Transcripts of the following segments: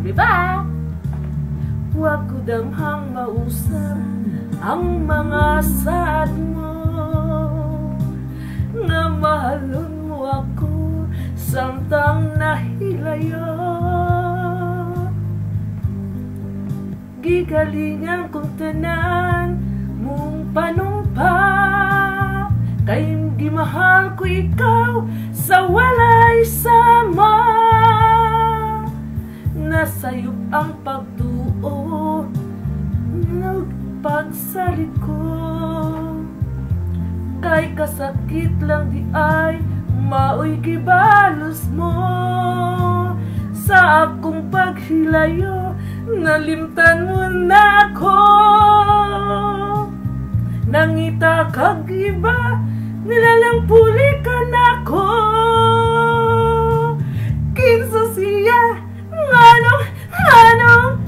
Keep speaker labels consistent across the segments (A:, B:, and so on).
A: Diba? Huwag ko damhang mausap ang mga saad mo, na mahalon mo ako samtang nahilayo. Gigalingan kong tanan mong panumpa, kay di mahal ko ikaw sa walay sama. Nasayop ang pagtuo nagpagsalit ko, kay kasakit lang di ay maoy gibalos mo. Sa akong paghilayo nalimtan mo na ako, nangita kag iba nilalampuli ka na ko. Kinsa siya nganong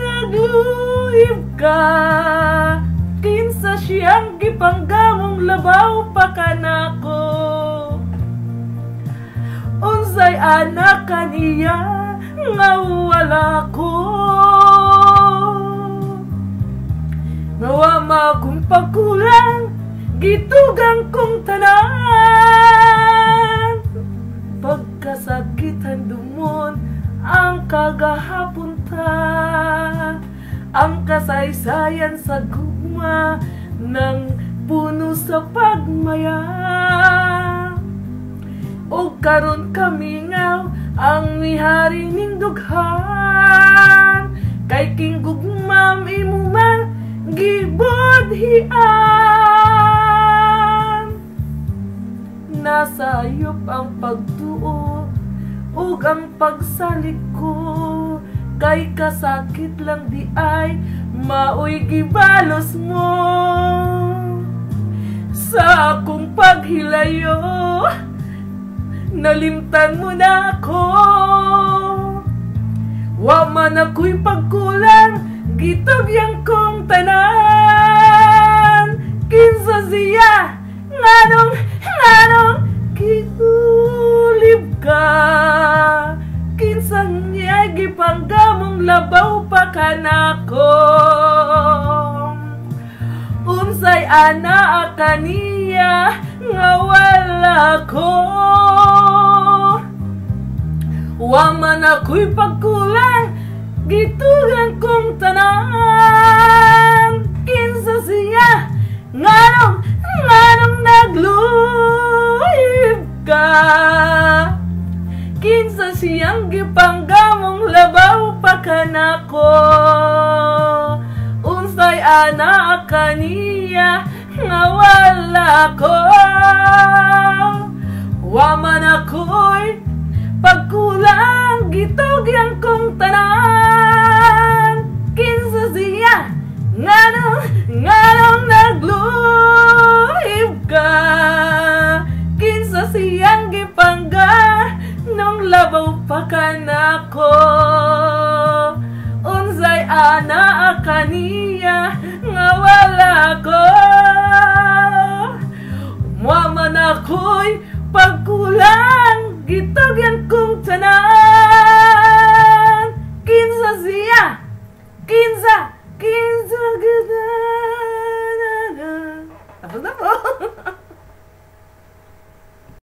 A: nagluhib ka, kinsa siyang gipanggamong labaw pa ka na ko. Unsay anak kaniya nga wala ko, nawa magong pagkulang gitugang kong tanan. Pagkasakitan dumon ang kagahapon ta, ang kasaysayan sa gugma ng puno sa pagmaya. O karon kamingaw ang mihari ning dughan, kay king gugmam imuman gibudhian. Nasayop ang pagtuo ug ang pagsalig ko, kay kasakit lang di ay maoy gibalos mo. Sa akong paghilayo nalimtan mo na ako, wa man ako'y pagkulang gitugyang kong tanan. Kinsa siya nganong gitulib ka, kinsa niya gipanggamong labaw pa ka na ko. Unsay ana kaniya nga wala ko, wa man ako'y pagkulang gitugan kong tanan. Kinsa siya nganong nagluhib ka, kinsa siyang gipanggamong labaw pa ka na ko. Unsay ana kaniya nga wala ko, wa man ako'y pagkulang gitugyang kong tanan. Kinsa siya nganong nagluhib ka, kinsa siyang gipangga nung labaw pa ka na ko.